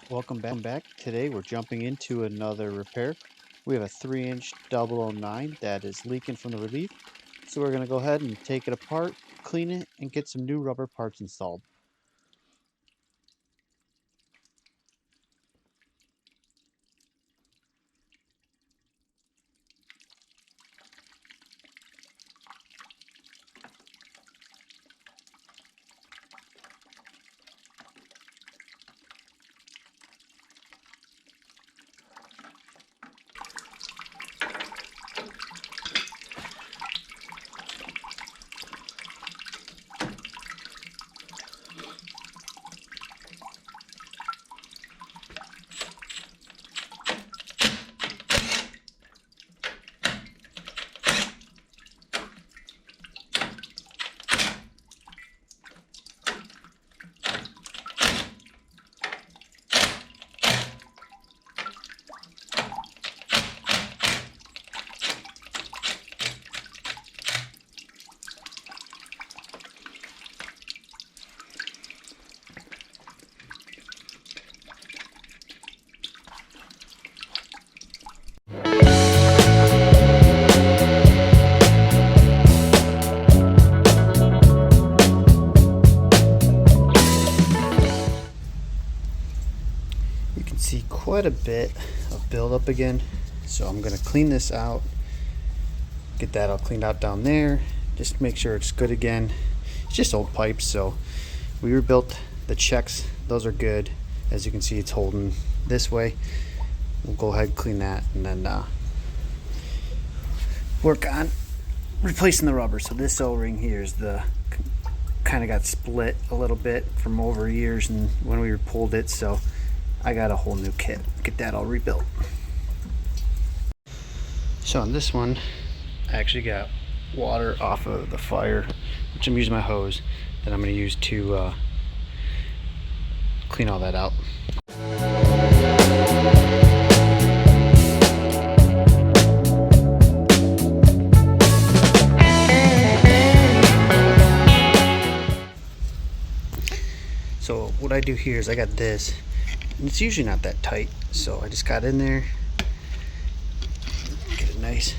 Welcome back. Today we're jumping into another repair. We have a 3-inch 009 that is leaking from the relief. So we're going to go ahead and take it apart, clean it, and get some new rubber parts installed. You can see quite a bit of buildup again. So I'm going to clean this out, get that all cleaned out down there, just make sure it's good again. It's just old pipes, so we rebuilt the checks. Those are good. As you can see, it's holding this way. We'll go ahead and clean that and then work on replacing the rubber. So this O-ring here is the kind of got split a little bit from over years and when we pulled it, so I got a whole new kit. Get that all rebuilt. So on this one, I actually got water off of the fire, which I'm using my hose that I'm going to use to clean all that out. So what I do here is I got this, and it's usually not that tight, so I just got in there, get it nice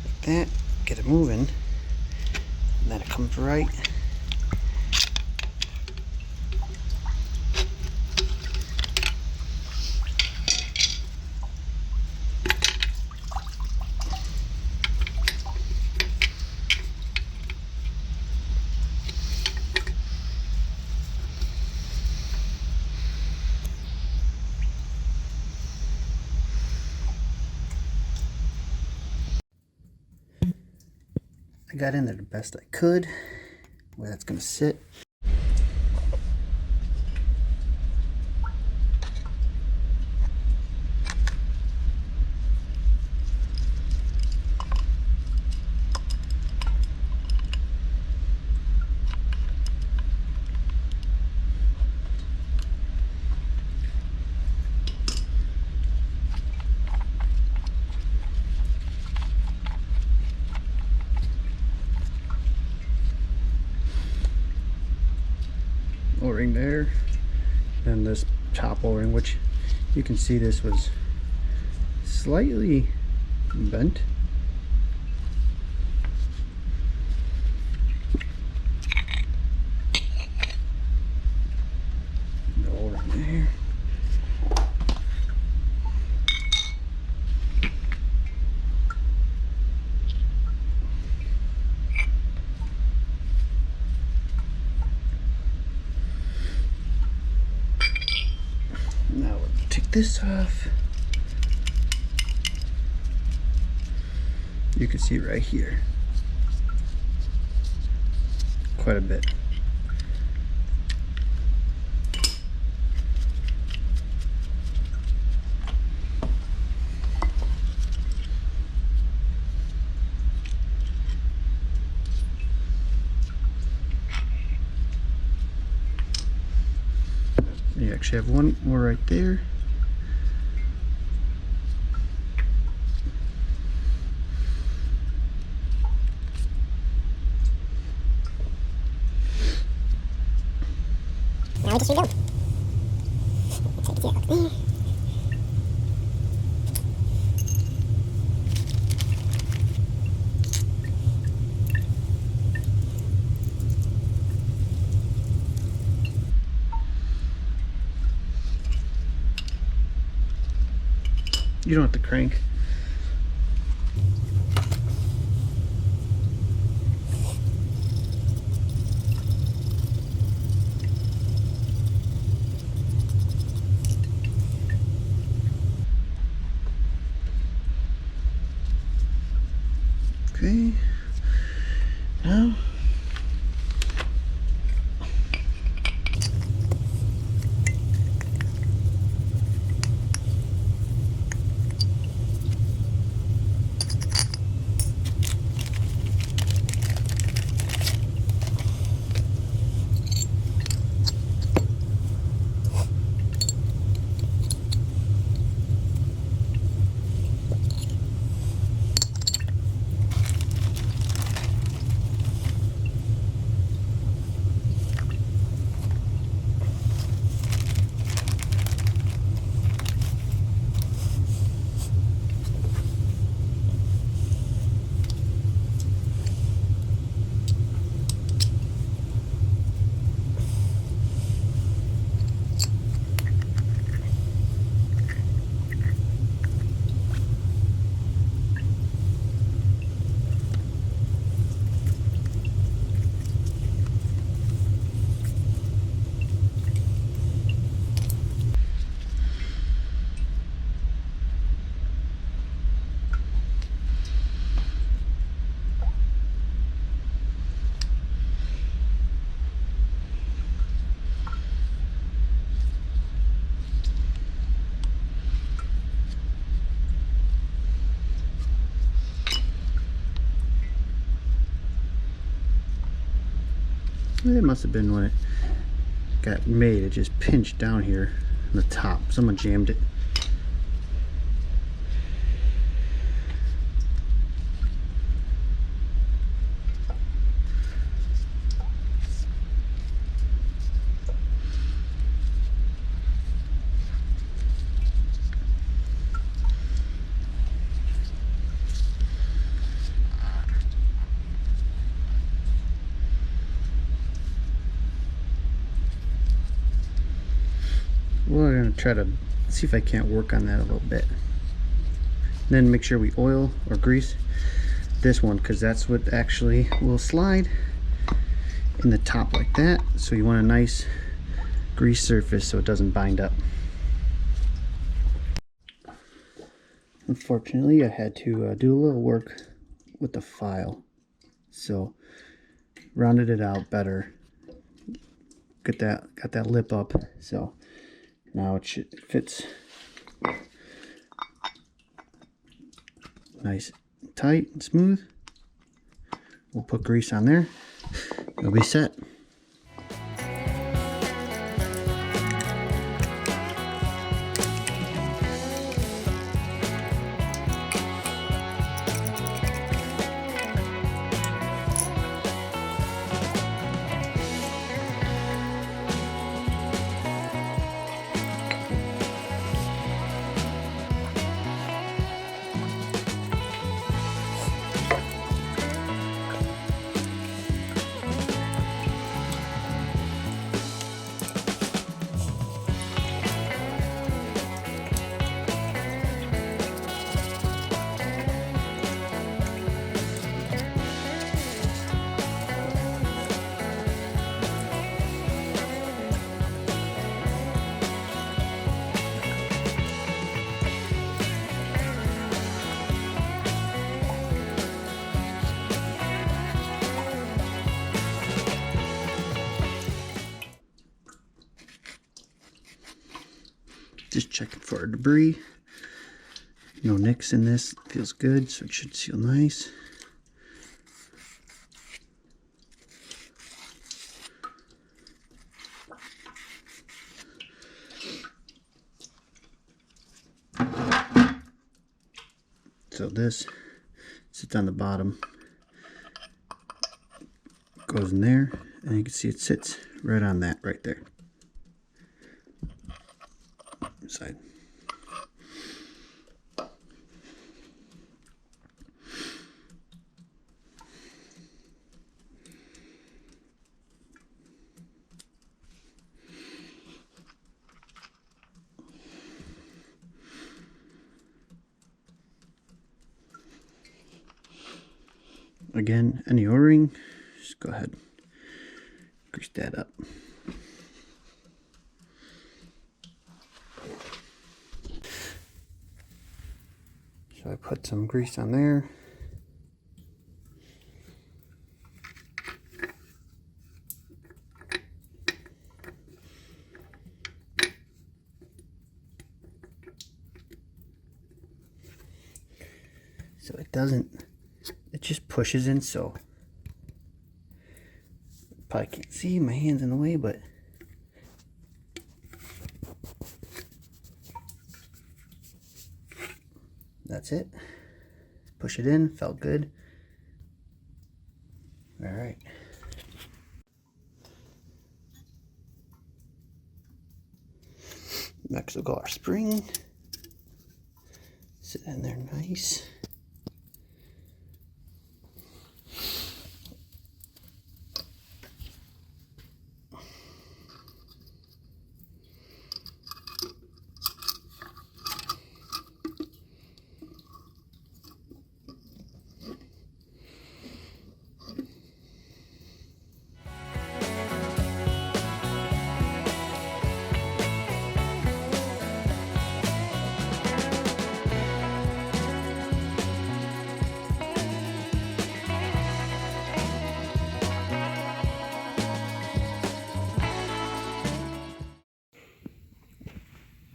like that, get it moving, and then it comes right. I got in there the best I could, where that's going to sit. O-ring there, and this top O-ring, which you can see this was slightly bent. The O-ring there. Now we'll take this off. You can see right here, quite a bit. You actually have one more right there. Now we just rebuild. You don't have to crank. Okay. Now it must have been when it got made. It just pinched down here on the top. Someone jammed it. We're going to try to see if I can't work on that a little bit. Then make sure we oil or grease this one, because that's what actually will slide in the top like that. So you want a nice grease surface so it doesn't bind up. Unfortunately, I had to do a little work with the file, so rounded it out better. Got that lip up, so now it fits nice, tight, and smooth. We'll put grease on there. It'll be set. Just checking for debris. No nicks in this. Feels good, so it should seal nice. So this sits on the bottom, goes in there, and you can see it sits right on that right there. side. Again, any O-ring, just go ahead, grease that up. So I put some grease on there. So it doesn't, it just pushes in, so probably can't see, my hand's in the way, but that's it. Push it in, felt good. All right. Mexico spring. Sit in there nice.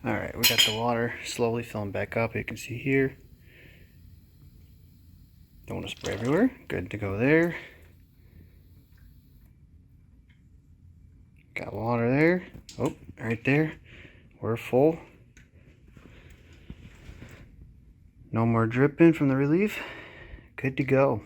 Alright, we got the water slowly filling back up. You can see here. Don't want to spray everywhere. Good to go there. Got water there. Oh, right there. We're full. No more dripping from the relief. Good to go.